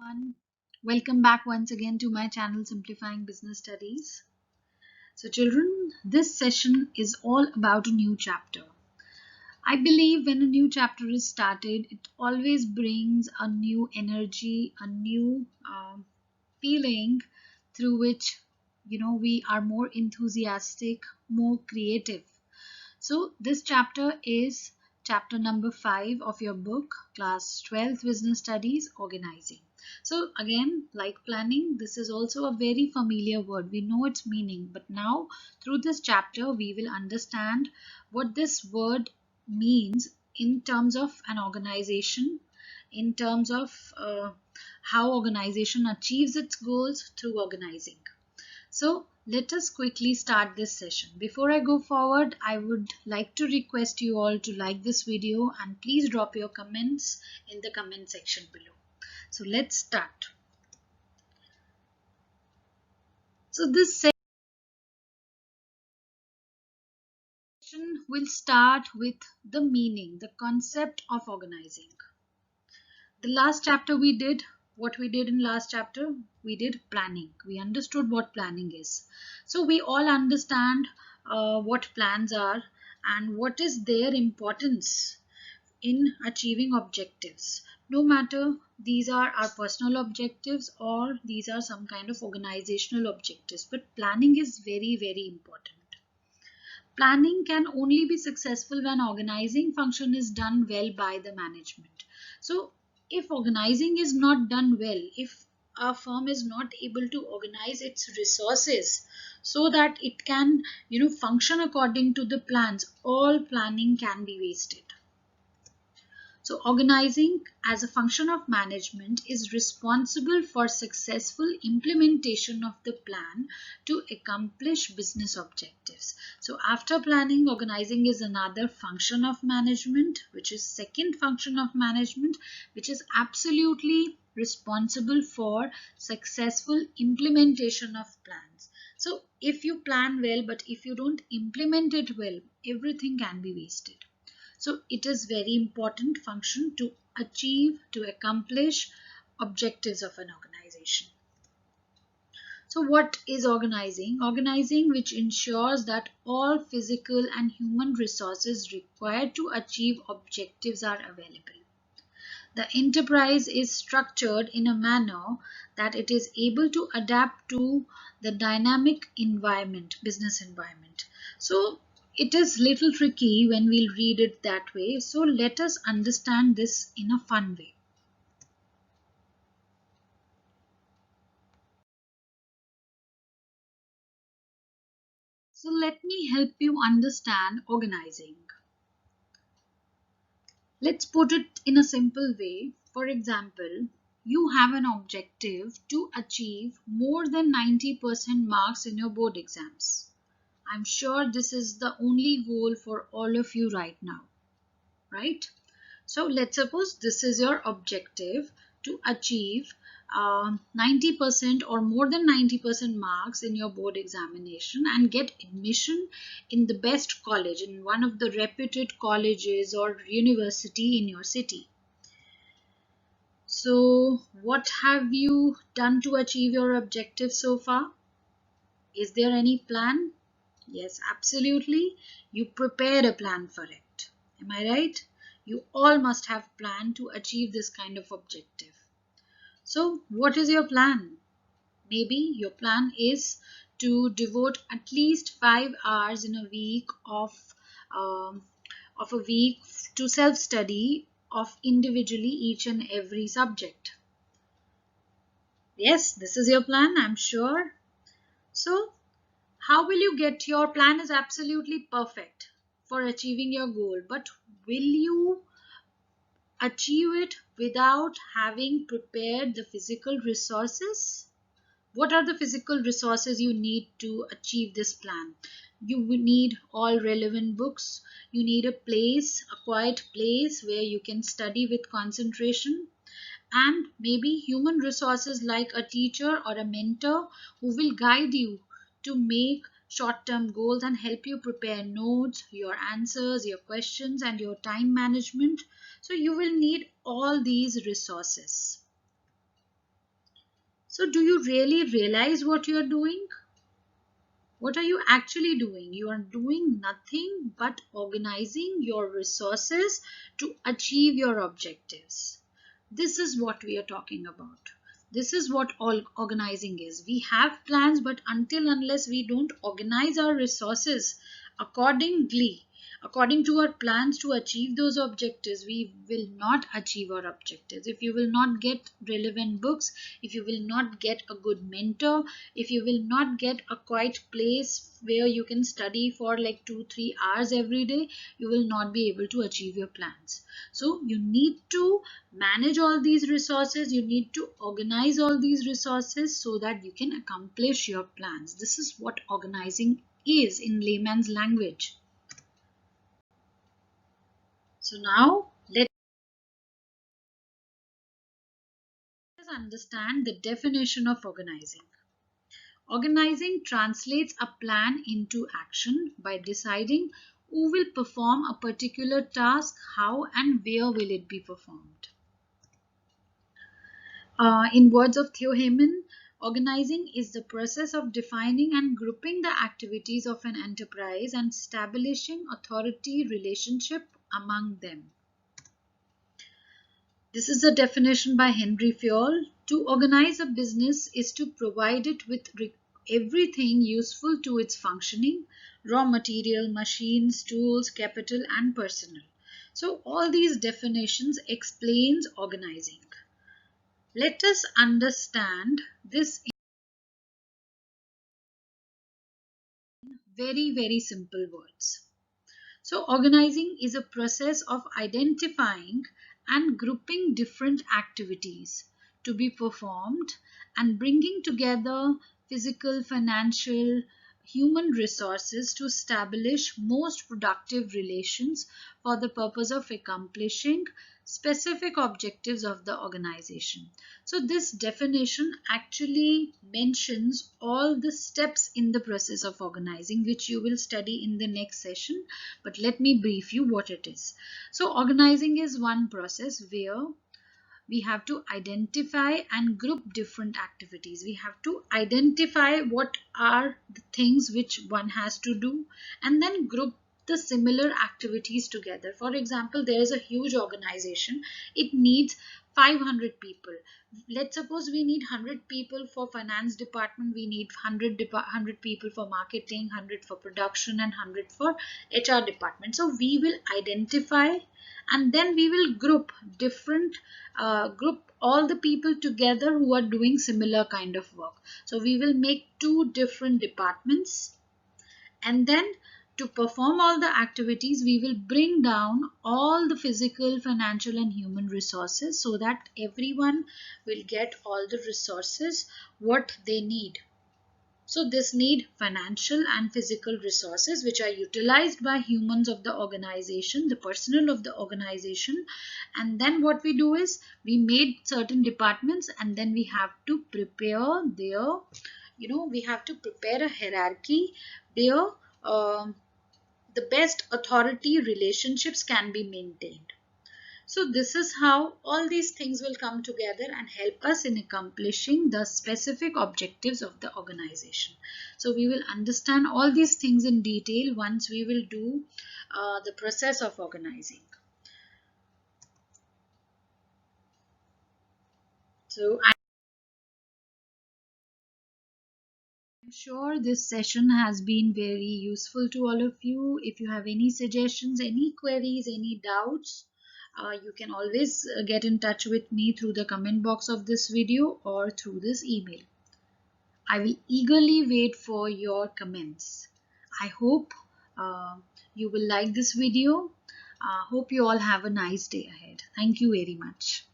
everyone. Welcome back once again to my channel Simplifying Business Studies. So children, this session is all about a new chapter. I believe when a new chapter is started, it always brings a new energy, a new feeling through which we are more enthusiastic, more creative. So this chapter is chapter number 5 of your book, Class 12th Business Studies, Organizing. So again, like planning, this is also a very familiar word. We know its meaning, but now through this chapter, we will understand what this word means in terms of an organization, in terms of how organization achieves its goals through organizing. So let us quickly start this session. Before I go forward, I would like to request you all to like this video and please drop your comments in the comment section below. So let's start. So this session will start with the meaning, the concept of organizing. The last chapter what we did in last chapter, we did planning. We understood what planning is. So we all understand what plans are and what is their importance in achieving objectives. No matter these are our personal objectives or these are some kind of organizational objectives, but planning is very, very important. Planning can only be successful when organizing function is done well by the management. So if organizing is not done well, if a firm is not able to organize its resources so that it can function according to the plans, all planning can be wasted. So organizing as a function of management is responsible for successful implementation of the plan to accomplish business objectives. So after planning, organizing is another function of management, which is second function of management, which is absolutely responsible for successful implementation of plans. So if you plan well, but if you don't implement it well, everything can be wasted. So it is very important function to achieve, to accomplish objectives of an organization. So what is organizing? Organizing which ensures that all physical and human resources required to achieve objectives are available. The enterprise is structured in a manner that it is able to adapt to the dynamic environment, business environment. So it is little tricky when we'll read it that way. So let us understand this in a fun way. So let me help you understand organizing. Let's put it in a simple way. For example, you have an objective to achieve more than 90% marks in your board exams. I'm sure this is the only goal for all of you right now, right? So let's suppose this is your objective to achieve 90% or more than 90% marks in your board examination and get admission in the best college, in one of the reputed colleges or university in your city. So what have you done to achieve your objective so far? Is there any plan? Yes, absolutely. You prepared a plan for it. Am I right? You all must have planned to achieve this kind of objective. So what is your plan? Maybe your plan is to devote at least 5 hours in a week um, of a week to self-study of individually each and every subject. Yes, this is your plan, I'm sure. So how will you get your plan is absolutely perfect for achieving your goal, but will you achieve it without having prepared the physical resources? What are the physical resources you need to achieve this plan? You will need all relevant books. You need a place, a quiet place where you can study with concentration, and maybe human resources like a teacher or a mentor who will guide you to make short-term goals and help you prepare notes, your answers, your questions, and your time management. So you will need all these resources. So do you really realize what you are doing? What are you actually doing? You are doing nothing but organizing your resources to achieve your objectives. This is what we are talking about. This is what all organizing is. We have plans, but unless we don't organize our resources accordingly, according to our plans to achieve those objectives, we will not achieve our objectives. If you will not get relevant books, if you will not get a good mentor, if you will not get a quiet place where you can study for like 2-3 hours every day, you will not be able to achieve your plans. So you need to manage all these resources, you need to organize all these resources so that you can accomplish your plans. This is what organizing is in layman's language. So now let us understand the definition of organizing. Organizing translates a plan into action by deciding who will perform a particular task, how and where will it be performed. In words of Theo Heyman, organizing is the process of defining and grouping the activities of an enterprise and establishing authority relationship among them. This is a definition by Henry Fayol. To organize a business is to provide it with everything useful to its functioning, raw material, machines, tools, capital, and personnel. So all these definitions explains organizing. Let us understand this in very simple words. So organizing is a process of identifying and grouping different activities to be performed and bringing together physical, financial, human resources to establish most productive relations for the purpose of accomplishing specific objectives of the organization. So this definition actually mentions all the steps in the process of organizing, which you will study in the next session, but let me brief you what it is. So organizing is one process where we have to identify and group different activities. We have to identify what are the things which one has to do and then group the similar activities together. For example, there is a huge organization. It needs 500 people. Let's suppose we need 100 people for finance department, we need 100 people for marketing, 100 for production and 100 for HR department. So we will identify and then we will group all the people together who are doing similar kind of work. So we will make two different departments, and then to perform all the activities we will bring down all the physical, financial and human resources so that everyone will get all the resources what they need. So this need financial and physical resources which are utilized by humans of the organization, the personnel of the organization. And then what we do is we made certain departments and then we have to prepare their, we have to prepare a hierarchy where the best authority relationships can be maintained. So this is how all these things will come together and help us in accomplishing the specific objectives of the organization. So we will understand all these things in detail once we will do the process of organizing. So I'm sure this session has been very useful to all of you. If you have any suggestions, any queries, any doubts, you can always get in touch with me through the comment box of this video or through this email. I will eagerly wait for your comments. I hope you will like this video. Hope you all have a nice day ahead. Thank you very much.